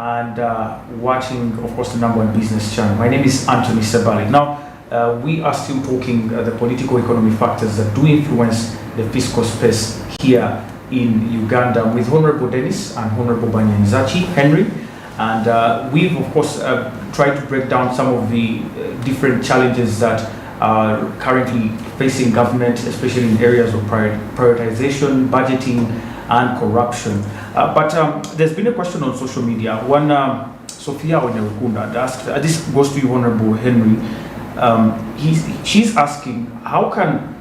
and watching, of course, the #1 business channel. My name is Anthony Sebali. Now, we are still talking the political economy factors that do influence the fiscal space here in Uganda with Honorable Dennis and Honorable Banyanzachi Henry. And we've, of course, tried to break down some of the different challenges that are currently facing government, especially in areas of prioritization, budgeting, and corruption. But there's been a question on social media. One, Sophia Onyarukunda asked, this goes to you, Honorable Henry. She's asking, how can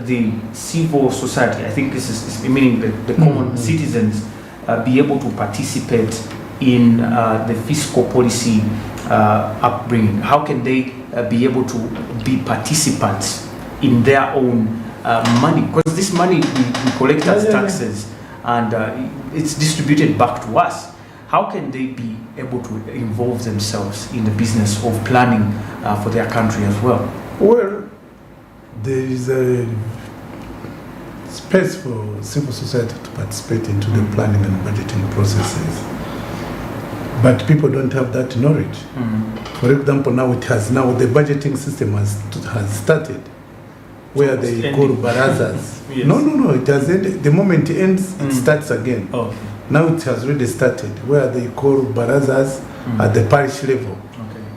the civil society, I think this is meaning the common citizens, be able to participate in the fiscal policy upbringing? How can they be able to be participants in their own money? Because this money we collect as taxes, and it's distributed back to us. How can they be able to involve themselves in the business of planning for their country as well? Well, there is a space for civil society to participate into the planning and budgeting processes, but people don't have that knowledge. For example, now the budgeting system has started, where they call barazas. Yes. No, it has ended. The moment it ends, it starts again. Okay. Now it has already started, where they call barazas at the parish level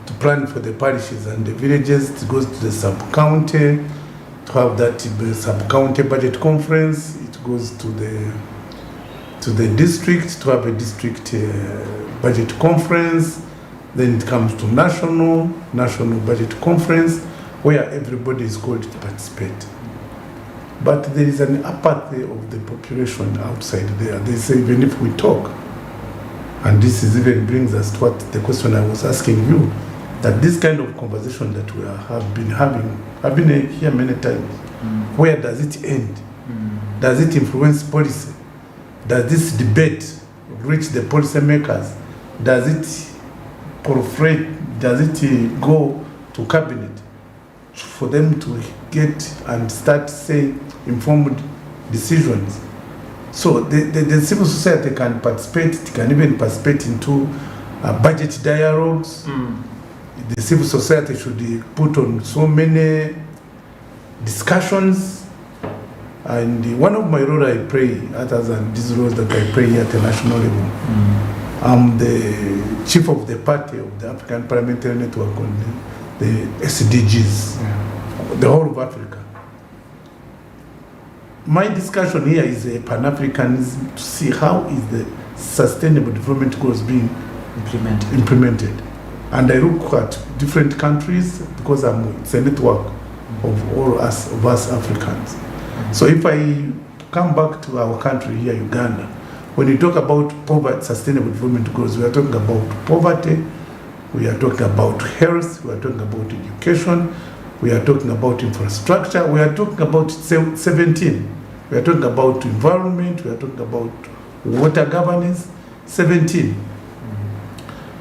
to plan for the parishes and the villages. It goes to the sub-county to have that sub-county budget conference. It goes to the district to have a district budget conference. Then it comes to national budget conference, where everybody is called to participate. But there is an apathy of the population outside there. They say, even if we talk, and this is even brings us to what the question I was asking you, that this kind of conversation that we have been having, I've been here many times, where does it end? Does it influence policy? Does this debate reach the policymakers? Does it proliferate? Does it go to cabinet for them to get and start saying informed decisions? So the civil society can participate. It can even participate into budget dialogues. The civil society should put on so many discussions. And one of my roles I play, other than these roles that I play at the national level, I'm the chief of the party of the African Parliamentary Network on the SDGs, the whole of Africa. My discussion here is a Pan-Africanism to see how is the sustainable development goals being implemented. And I look at different countries because it's a network of all us Africans. So if I come back to our country here, Uganda, when you talk about poverty, sustainable development goals, we are talking about poverty, we are talking about health, we are talking about education, we are talking about infrastructure, we are talking about 17. We are talking about environment, we are talking about water governance, 17.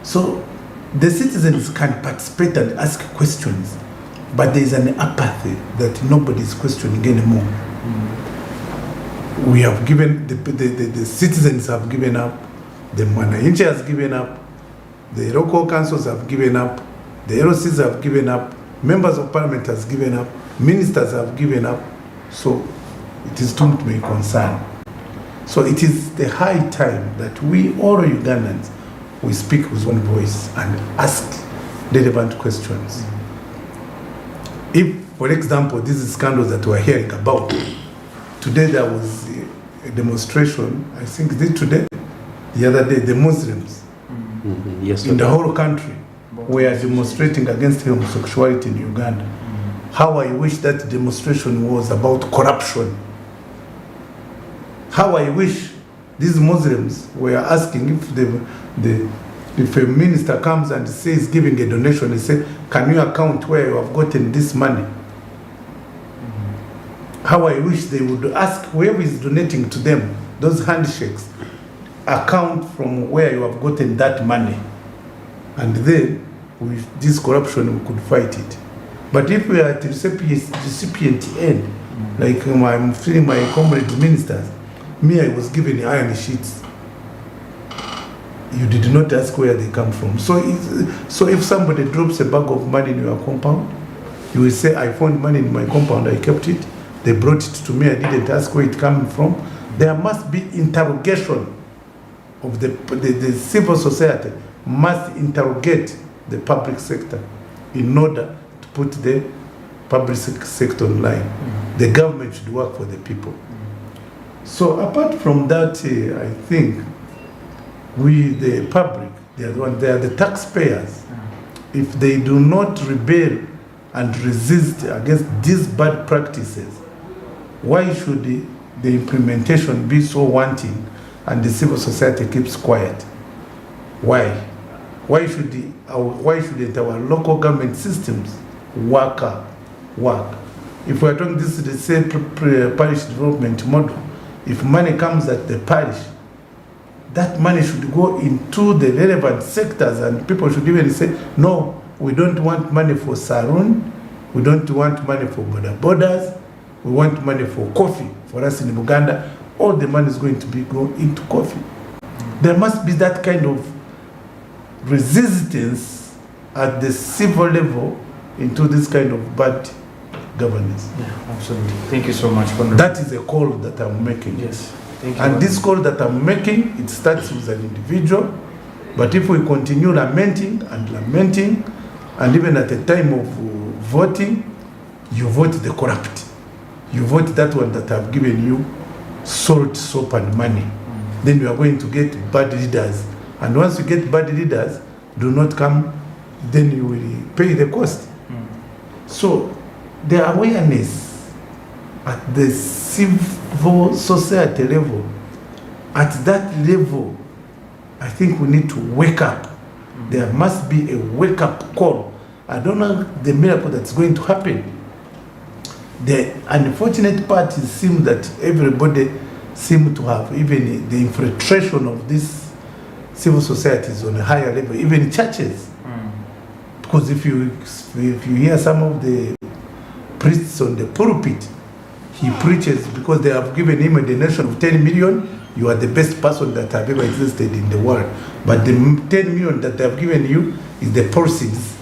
So the citizens can participate and ask questions, but there is an apathy that nobody is questioning anymore. We have given, the citizens have given up, the Mwananchi has given up, the local councils have given up, the LCs have given up, members of parliament has given up, ministers have given up. So it is too much to be concerned. So it is the high time that we, all Ugandans, we speak with one voice and ask relevant questions. If, for example, this is scandals that we're hearing about, today there was a demonstration, I think today, the other day, the Muslims in the whole country were demonstrating against homosexuality in Uganda. How I wish that demonstration was about corruption. How I wish these Muslims were asking if a minister comes and says, giving a donation, and say, can you account where you have gotten this money? How I wish they would ask whoever is donating to them, those handshakes, account from where you have gotten that money. And then, with this corruption, we could fight it. But if we are at the recipient end, like I'm feeling my comrade ministers, me, I was given iron sheets. you did not ask where they come from. So if somebody drops a bag of money in your compound, you will say, I found money in my compound, I kept it. They brought it to me, I didn't ask where it came from. There must be interrogation of the civil society must interrogate the public sector in order to put the public sector in line. The government should work for the people. So apart from that, I think we, the public, they are the taxpayers. If they do not rebel and resist against these bad practices, why should the implementation be so wanting and the civil society keeps quiet? Why? Why shouldn't our local government systems work? If we are talking, this is the same parish development model. If money comes at the parish, that money should go into the relevant sectors, and people should even say, no, we don't want money for saloon, we don't want money for borders, we want money for coffee. For us in Uganda, all the money is going to be going into coffee. There must be that kind of resistance at the civil level into this kind of bad governance. Yeah, absolutely. Thank you so much. That is a call that I'm making. Yes. Thank you. And this call that I'm making, it starts with an individual, but if we continue lamenting, and even at the time of voting, you vote the corrupt. You vote that one that have given you salt, soap, and money. Then you are going to get bad leaders. And once you get bad leaders, do not come, then you will pay the cost. So the awareness at the civil society level, at that level, I think we need to wake up. There must be a wake-up call. I don't know the miracle that's going to happen. The unfortunate part is seems that everybody seems to have, even the infiltration of these civil societies on a higher level, even churches. Because if you hear some of the priests on the pulpit, he preaches because they have given him a donation of 10 million, you are the best person that have ever existed in the world. But the 10 million that they have given you is the proceeds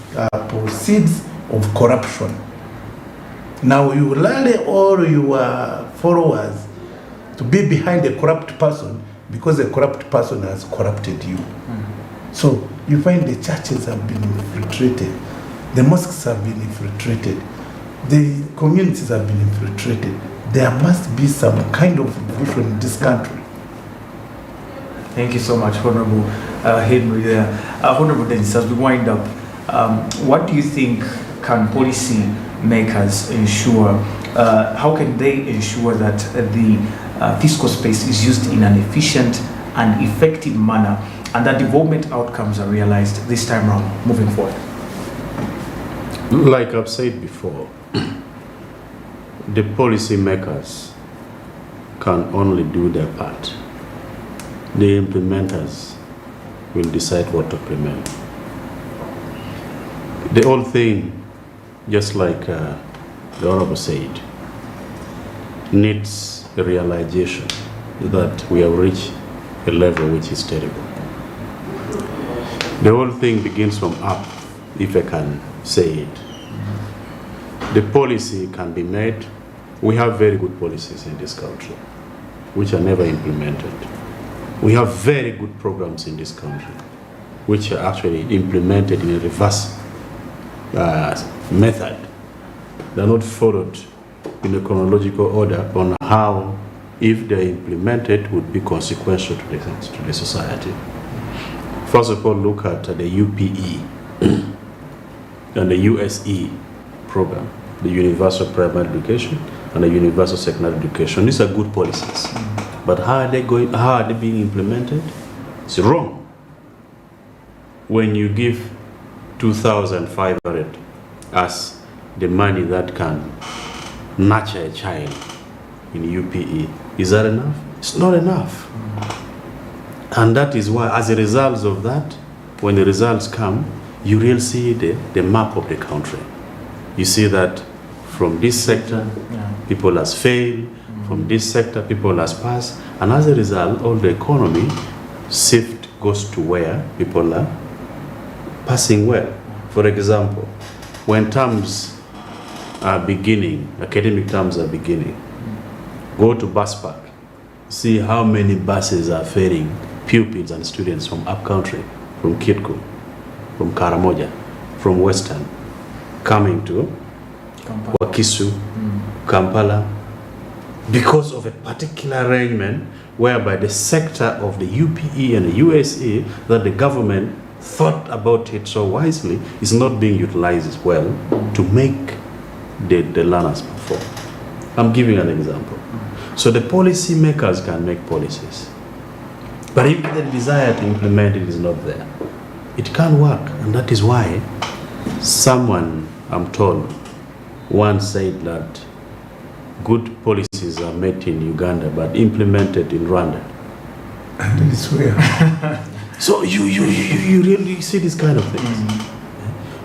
of corruption. Now you rally all your followers to be behind a corrupt person because a corrupt person has corrupted you. So you find the churches have been infiltrated, the mosques have been infiltrated, the communities have been infiltrated. There must be some kind of revolution in this country. Thank you so much, Honorable Henry there. Honorable Dennis, as we wind up, what do you think can policy makers ensure, how can they ensure that the fiscal space is used in an efficient and effective manner and that development outcomes are realized this time around moving forward? Like I've said before, the policy makers can only do their part. The implementers will decide what to implement. The whole thing, just like the Honorable said, needs a realization that we have reached a level which is terrible. The whole thing begins from up, if I can say it. The policy can be made. We have very good policies in this country, which are never implemented. We have very good programs in this country, which are actually implemented in a reverse method. They're not followed in a chronological order on how, if they're implemented, would be consequential to the society. First of all, look at the UPE and the USE program, the Universal Primary Education and the Universal Secondary Education. These are good policies. But how are they being implemented? It's wrong. When you give 2,500 as the money that can nurture a child in UPE, is that enough? It's not enough. And that is why, as a result of that, when the results come, you really see the map of the country. You see that from this sector, people has failed, from this sector, people has passed, and as a result, all the economy shifts goes to where people are passing well. For example, when terms are beginning, academic terms are beginning, go to bus park, see how many buses are ferrying pupils and students from upcountry, from Kitgum, from Karamoja, from Western, coming to Wakisu, Kampala, because of a particular arrangement whereby the sector of the UPE and the USA that the government thought about it so wisely is not being utilized as well to make the learners perform. I'm giving an example. So the policy makers can make policies, but if the desire to implement it is not there, it can't work. And that is why someone, I'm told, once said that good policies are made in Uganda but implemented in Rwanda. And it's where? So you really see this kind of things.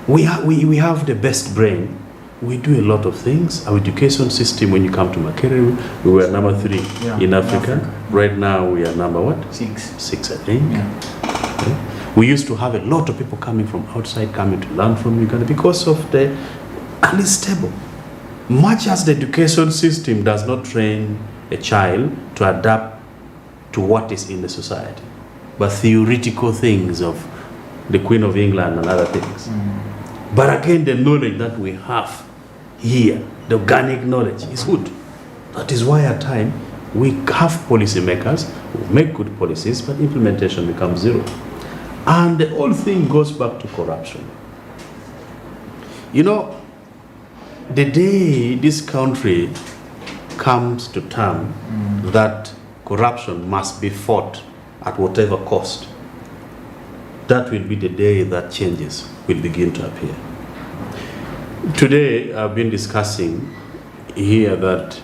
We have the best brain. We do a lot of things. Our education system, when you come to Makerere, we were number 3 in Africa. Right now we are number what? 6, I think. Yeah. We used to have a lot of people coming from outside, coming to learn from Uganda because of the unstable. Much as the education system does not train a child to adapt to what is in the society, but theoretical things of the Queen of England and other things. But again, the knowledge that we have here, the organic knowledge, is good. That is why at times we have policy makers who make good policies, but implementation becomes zero. And the whole thing goes back to corruption. You know, the day this country comes to term that corruption must be fought at whatever cost, that will be the day that changes will begin to appear. Today, I've been discussing here that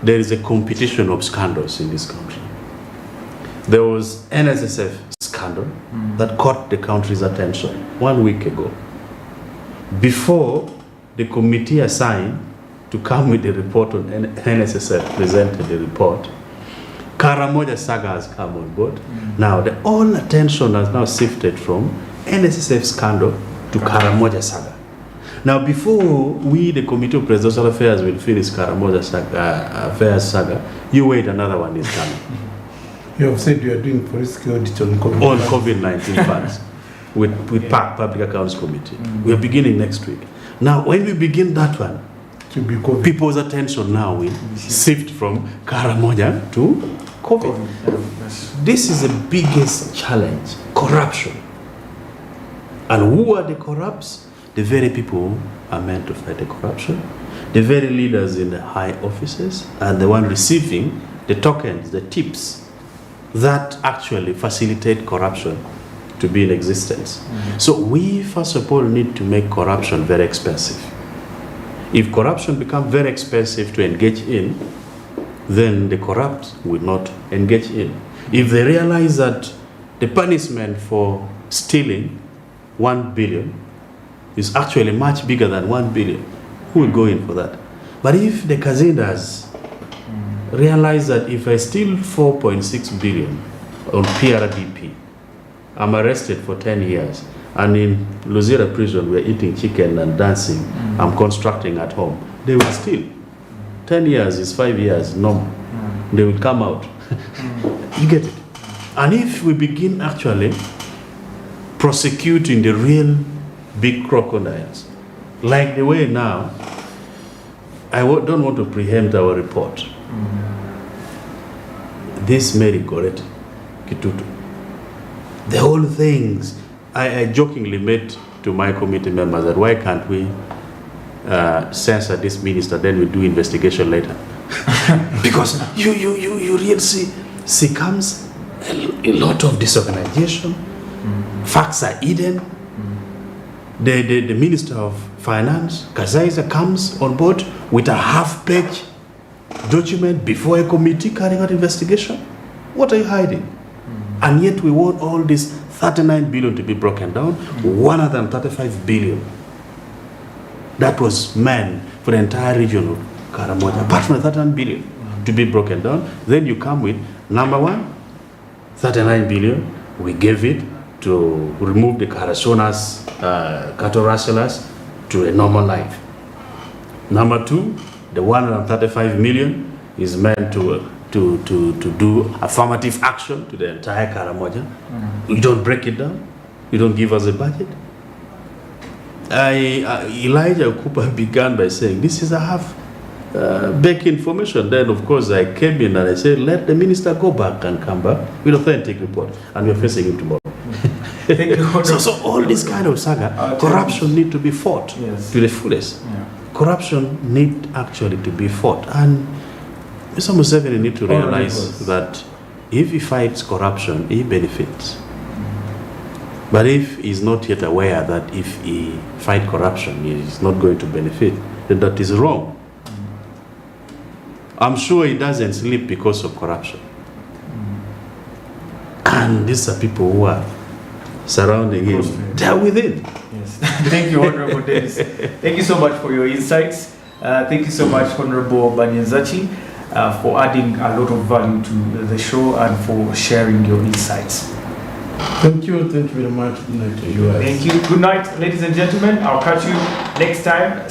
there is a competition of scandals in this country. There was NSSF scandal that caught the country's attention 1 week ago. Before the committee assigned to come with the report on NSSF presented the report, Karamoja saga has come on board. Now, the all attention has now shifted from NSSF scandal to Karamoja saga. Now, before we, the Committee of Presidential Affairs, will finish Karamoja saga, you wait, another one is coming. You have said you are doing forensic audit on COVID. On COVID-19 funds with Public Accounts Committee. We are beginning next week. Now, when we begin that one, people's attention now will shift from Karamoja to COVID. This is the biggest challenge, corruption. And who are the corrupts? The very people who are meant to fight the corruption, the very leaders in the high offices, and the one receiving the tokens, the tips, that actually facilitate corruption to be in existence. So we, first of all, need to make corruption very expensive. If corruption becomes very expensive to engage in, then the corrupt will not engage in. If they realize that the punishment for stealing 1 billion is actually much bigger than 1 billion, who will go in for that? But if the Kazindas realize that if I steal 4.6 billion on PRDP, I'm arrested for 10 years, and in Luzira prison we're eating chicken and dancing, I'm constructing at home, they will steal. 10 years is 5 years, no. They will come out. You get it? And if we begin actually prosecuting the real big crocodiles, like the way now, I don't want to preempt our report. This Mary Goretti, Kitutu, the whole things, I jokingly made to my committee members that why can't we censor this minister, then we do investigation later. Because you really see comes a lot of disorganization, facts are hidden. The Minister of Finance, Kazaiza, comes on board with a half-page document before a committee carrying out investigation. What are you hiding? And yet we want all this 39 billion to be broken down, 135 billion. That was meant for the entire region of Karamoja, apart from the 39 billion to be broken down. Then you come with number one, 39 billion. We gave it to remove the Karasonas, cattle rustlers, to a normal life. Number two, the 135 million is meant to do affirmative action to the entire Karamoja. You don't break it down. You don't give us a budget. Elijah Cooper began by saying, this is a half-baked information. Then, of course, I came in and I said, let the minister go back and come back with authentic report. And we're facing him tomorrow. Thank you. So all this kind of saga, corruption need to be fought to the fullest. Yeah. Corruption need actually to be fought. And Mr. Museveni need to realize that if he fights corruption, he benefits. But if he's not yet aware that if he fight corruption, he is not going to benefit, then that is wrong. I'm sure he doesn't sleep because of corruption. And these are people who are surrounding him. They're within. Yes. Thank you, Honorable Dennis. Thank you so much for your insights. Thank you so much, Honorable Banyanzachi, for adding a lot of value to the show and for sharing your insights. Thank you very much. Good night to you. Thank you. Good night, ladies and gentlemen. I'll catch you next time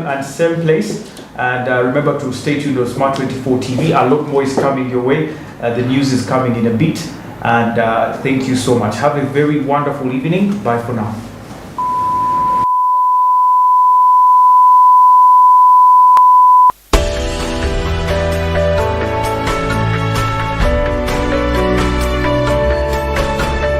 and same place. And remember to stay tuned on Smart24 TV. A lot more is coming your way. The news is coming in a bit. And thank you so much. Have a very wonderful evening. Bye for now.